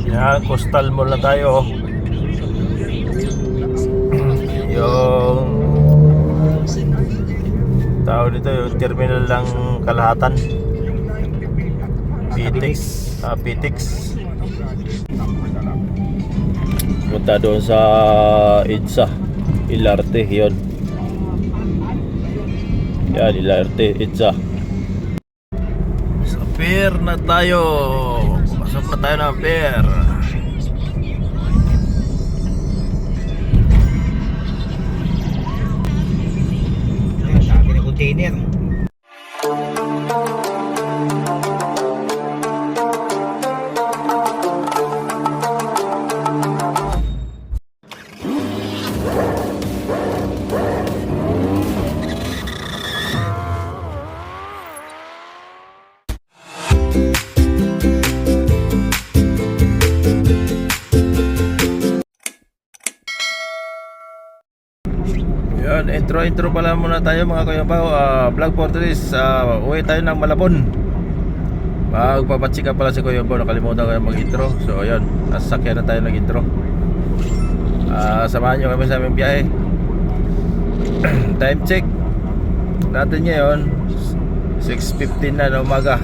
Yan, coastal mall na tayo. Yung tao dito, yung terminal ng Kalahatan. PTX. PTX. Punta doon sa EDSA Ilarte, yun. Yan, Ilarte, EDSA. Sa pier na tayo. Pasok na tayo ng pier. Dami na container. Yan, intro pala muna tayo mga kuyabaw. Vlog for this, uwi tayo ng Malabon. Magpapatsika pala si kuyabaw, nakalimutan ko mag-intro. So ayun, nasasakyan na tayo nag-intro. Samahan nyo kami sa aming biyahe. Time check natin ngayon 6:15 na ng umaga.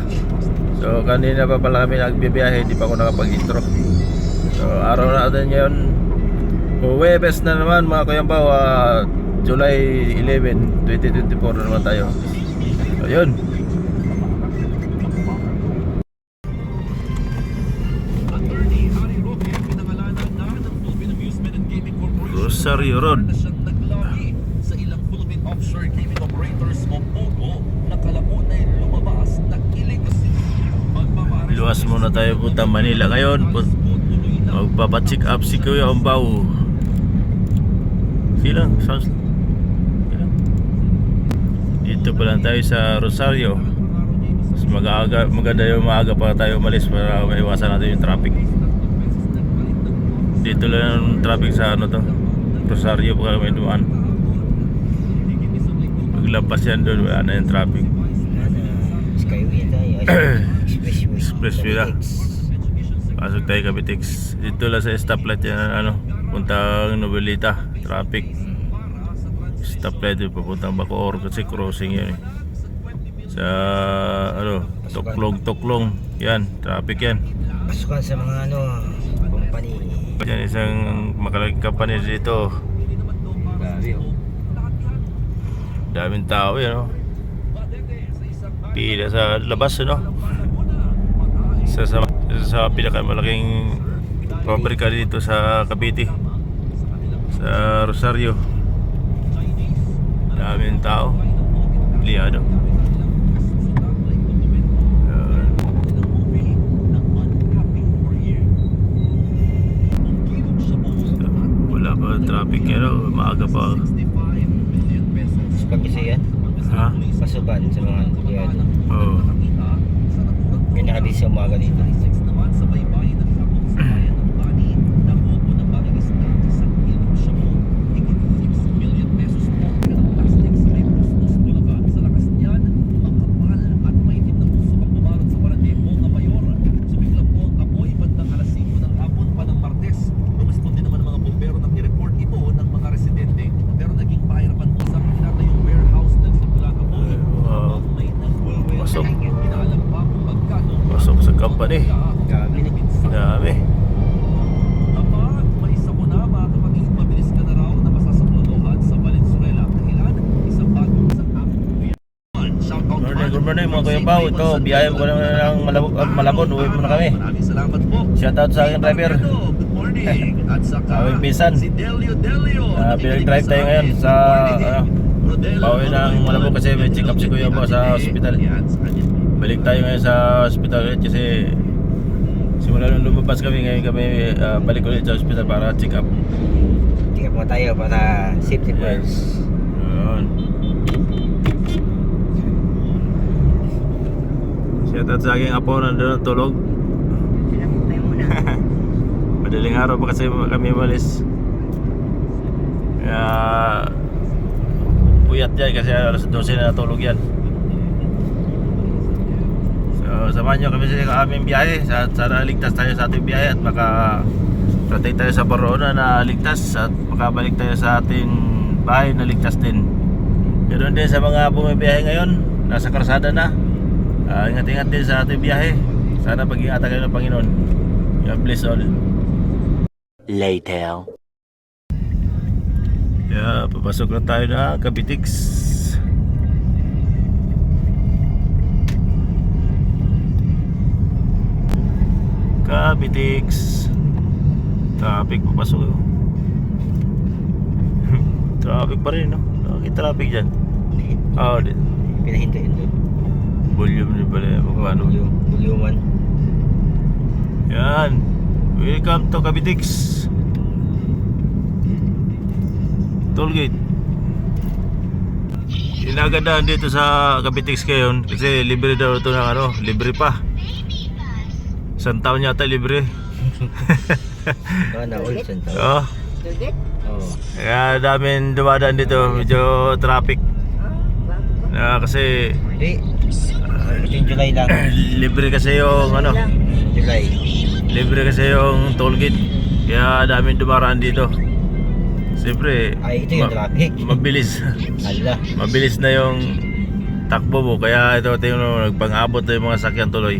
So kanina pa pala kami nagbibiyahe, hindi pa ako nakapag-intro. So araw natin ngayon Huwebes na naman mga kuyabaw, July 11, 2024 na naman tayo. So yun. Rosario Road. Sa ilang Philippine offshore gaming operators o POGO na Kalaunay lumabas na illegal. Luwas muna tayo punta Manila ngayon. Magpapacheck up si Kuya Ombaw. Silang, sounds silang. Dito pa lang tayo sa Rosario. Mas maganda yung maaga pa tayo umalis para maiwasan natin yung traffic. Dito lang yung traffic sa ano to, Rosario pa kami dumaan. Paglampas yan doon, wala na yung traffic. Skyway tayo. Expressway na. Pasok tayo Cavitex. Dito lang sa stoplight yan, ano, puntang Novelita. Traffic. Stoplight yung papuntang Bacoor kasi crossing yan eh. Sa ano, Toklong. Yan, traffic yan. Pasukan sa mga ano, company. Yan isang makalaking company dito. Grabe oh. Daming tao yan, no? Pila sa labas, no? Sa pinakamalaking pabrika dito sa Cavite, sa Rosario. Daming tao, liado. Wala pa traffic yan, no? Maaga pa. Pasukan kasi yan. Ha? Pasukan sa mga yan. Oo. Yan nakabis sa umaga dito. Pasok sa company. Grabe na. Dami. Kapag may isa mo na mga kapatid, mabilis ka na raw na masasaklodohan sa Valenzuela. Dahilan, isang bagong sa Good morning mga Kuya Pao. Ito, biyahe ko na ng Malabon. Uwi muna kami. Maraming salamat po. Shoutout sa aking driver. Good morning. At saka Awing Pisan. si Delio. Pinag-drive tayo ngayon sa pauwi ng Malabon kasi may check up si Kuya Pao sa hospital. Balik tayo ngayon sa hospital ulit kasi simula nung lumabas kami, ngayon kami balik ulit sa hospital para check up. Tingnan po tayo para safety first. Yun. Shoutout sa aking apo, nandun tulog. Sinabot tayo muna. Madaling araw pa kasi kami malis. Kaya puyat yan kasi alas 12 na natulog yan. So samahan nyo kami sa aming biyahe. Sana ligtas tayo sa ating biyahe at makarating tayo sa Barona na ligtas at makabalik tayo sa ating bahay na ligtas din. Ganoon din sa mga bumibiyahe ngayon, nasa karsada na. Ingat-ingat din sa ating biyahe. Sana pag-ingatan kayo ng Panginoon. God bless all. Later. Papasok na tayo na Cavitex. Cavitex. Traffic papasok. Traffic pa rin, no? Okay, traffic dyan. Pinahinto yun doon. Volume din pala yan. Paano? Volume 1. Yan. Welcome to Cavitex. Tollgate. Inagandaan dito sa Cavitex ngayon kasi libre daw ito ng libre pa. Isang taon yata libre. Na all center. Oh. Oh. Kaya daming dumadaan dito, medyo traffic. Kasi Yung July lang. libre kasi yung July. libre kasi yung tollgate. Kaya daming dumaraan dito. Siyempre, Ay, ito yung traffic. mabilis. Ala. Mabilis na yung takbo mo. Kaya ito yung nagpang-abot na yung mga sakyan tuloy.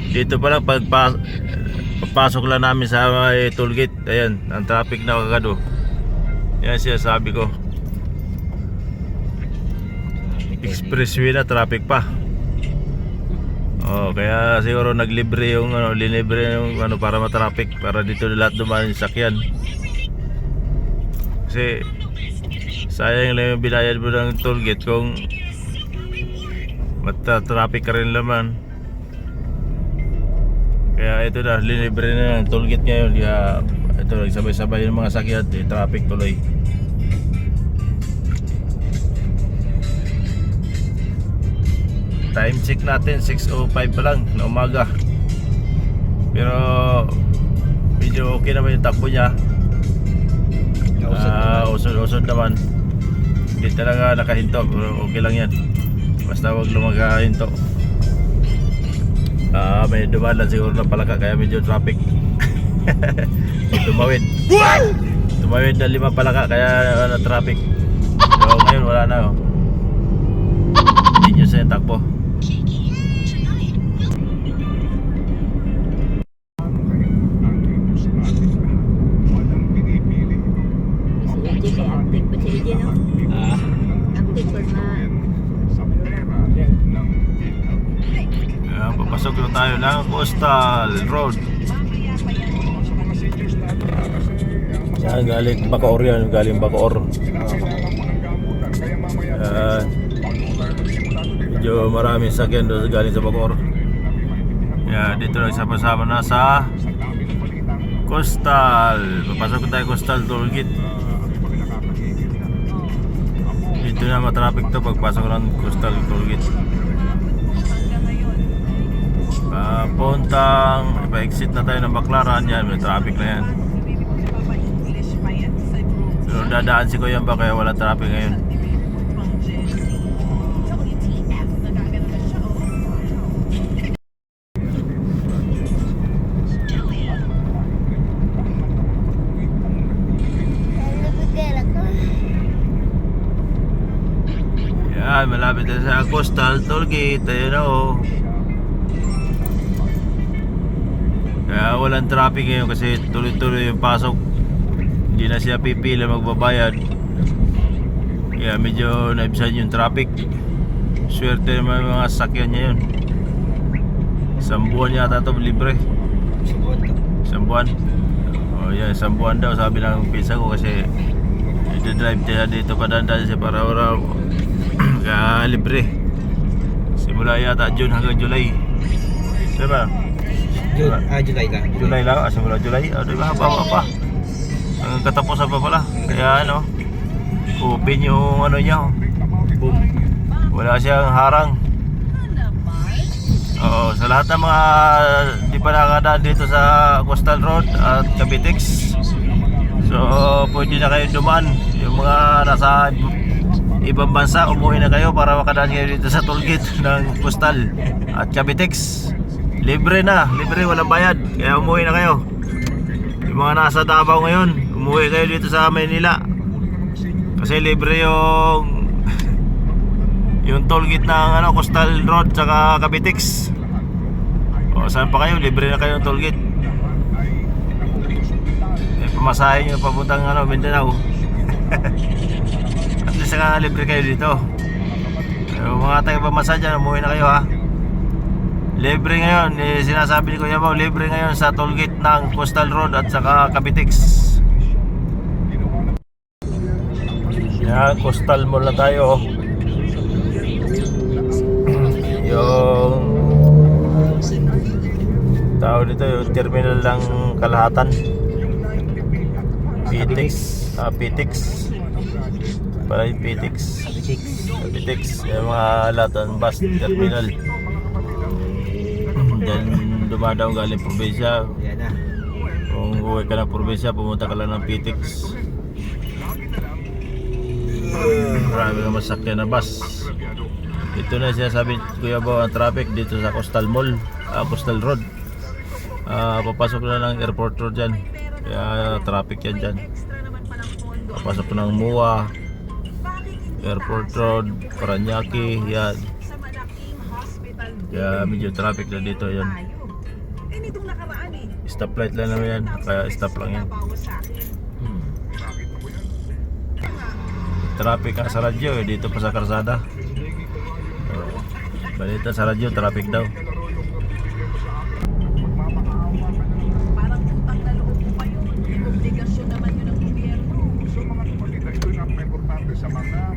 Dito pa lang pagpasok lang namin sa tollgate. Ayan, ang traffic na kagado. Yan siya sabi ko. Expressway na traffic pa. Kaya siguro naglibre yung linibre yung para ma-traffic para dito lahat dumaan yung sakyan. Kasi sayang lang yung binayad mo ng tollgate kung mata-traffic ka rin naman. Kaya ito na, linibre na ng tollgate ngayon. Kaya ito, nagsabay-sabay yung mga sakyan, traffic tuloy. Time check natin 6:05 pa lang na umaga. Pero medyo okay naman yung takbo niya. Usod naman. Hindi talaga nakahinto, pero okay lang yan. Basta wag lumagahinto. May dumaan lang siguro ng palaka kaya medyo traffic. Tumawid na 5 palaka kaya na traffic. So ngayon wala na. Hindi nyo sa takbo. Papasok na tayo ng Coastal Road. Yan, galing Bacoor yan. Galing Bacoor. Medyo maraming sakyan doon galing sa Bacoor. Yan, dito nagsama-sama na sa Coastal. Papasok na tayo Coastal Tollgate. Dito na matraffic to pagpasok ng Coastal Tollgate. Puntang ipa-exit na tayo ng Baclaran. Yan, may traffic na yan. Pero dadaan si Kuya ba kaya wala traffic ngayon. Yan, malapit na sa Coastal Tollgate. Ayun o. Kaya walang traffic ngayon kasi tuloy-tuloy yung pasok. Hindi na siya pipila magbabayad. Kaya medyo naibsan yung traffic. Swerte naman mga sakyan niya yun. 1 buwan yata ito libre. 1 buwan. Yan, 1 buwan daw sabi ng pisa ko kasi i-drive tayo dito padanda siya para araw. Kaya libre. Simula yata June hanggang July. Diba? July lang. July lang, simula July. Diba, haba pa. Hanggang katapusan pa pala. Kaya open yung niya. Boom. Wala siyang harang. Sa lahat ng mga di pa nakakadaan dito sa Coastal Road at Cavitex. So, pwede na kayo dumaan. Yung mga nasa ibang bansa, umuwi na kayo para makadaan kayo dito sa tollgate ng Postal at Cavitex. Libre na, libre, walang bayad. Kaya umuwi na kayo. Yung mga nasa Davao ngayon, umuwi kayo dito sa Maynila. Kasi libre yung tollgate ng Coastal Road saka Cavitex. O saan pa kayo? Libre na kayo ng tollgate. Pamasahin nyo papuntang Mindanao. At least nga libre kayo dito. Pero mga taga-pamasa dyan, umuwi na kayo ha. Libre ngayon, sinasabi ni Kuya Bao, libre ngayon sa tollgate ng Coastal Road at saka Cavitex. Yan, Coastal Mall na tayo. Yung tao dito, yung terminal ng Kalahatan. PTX, PTX. Para yung PTX. PTX, yung mga Latan bus terminal. Then dumadaw galing probinsya. Yan na. Kung uwi ka ng probinsya, pumunta ka lang ng PTX. Marami na masakyan na bus. Ito na siya sabi Kuya Bao, ang traffic dito sa Coastal Mall, Coastal Road. Papasok na ng airport road dyan. Kaya traffic yan dyan. Papasok ng MUA, Airport Road, Paranaque, yan. Kaya medyo traffic na dito yan. Stoplight lang naman yan, kaya stop lang yan. Traffic nga sa radyo dito pa sa karsada. Balita sa radyo, traffic daw. Parang utang na loob mo pa yun. Obligasyon naman yun ng gobyerno.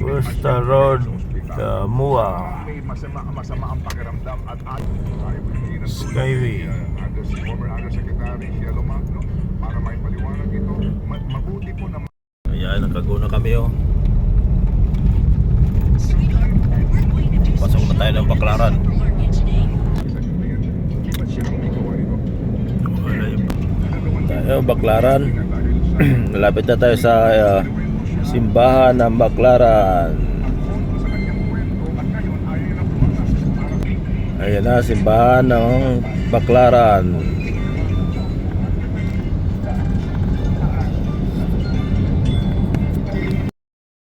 Coastal Road, MUA, Skyway. Ayan, nakaguna kami Pasok na tayo ng Baclaran. Tayo, Baclaran. Malapit na tayo sa simbahan ng Baclaran. Ayan na, simbahan ng Baclaran.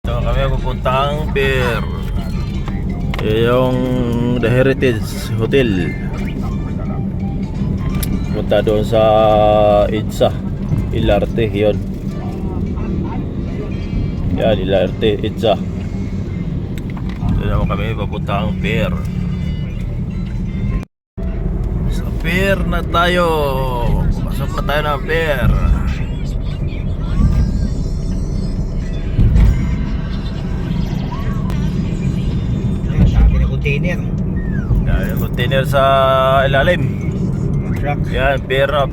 Ito kami pupuntang pier. Yung The Heritage Hotel. Punta doon sa EDSA Ilarte yun. Yan, Ilarte, EDSA. Doon naman kami papuntang pier. Sa pier na tayo. Pasok na tayo ng pier. Container. Yan, container sa ilalim. Truck. Yan, pier 2.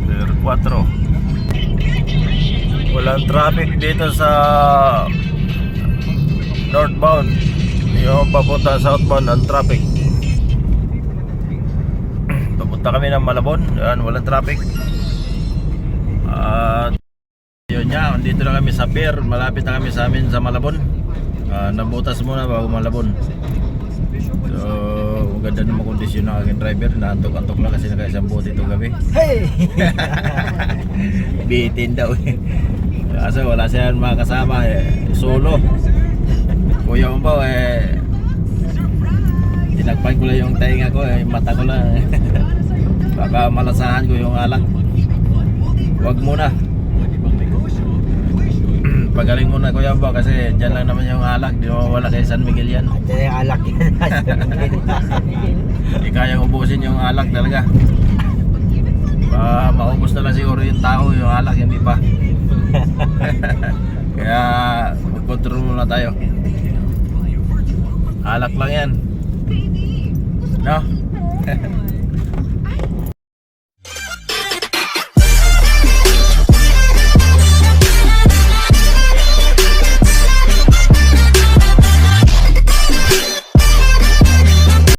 Pier 4. Walang traffic dito sa northbound. Yung papunta southbound ang traffic. Papunta kami ng Malabon. Yan, walang traffic. At yun nga, dito na kami sa pier. Malapit na kami sa amin sa Malabon. Nabutas muna bago Malabon. So, ang ganda naman kondisyon ng aking driver. Naantok-antok lang kasi naka-isang boat ito gabi. Hey! Bitin daw kasi wala siyang mga kasama solo. Kuya Umbaw tinagpan ko lang yung tainga ko mata ko lang baka malasahan ko yung alak. Wag muna. Pagaling muna Kuya Umbaw kasi dyan lang naman yung alak. Di mawawala kay San Miguel yan. Diyan yung alak yan. Hindi kayang ubusin yung alak talaga. Maubos na lang siguro yung tao, yung alak hindi pa. Kaya mag-control muna tayo. Alak lang yan, no?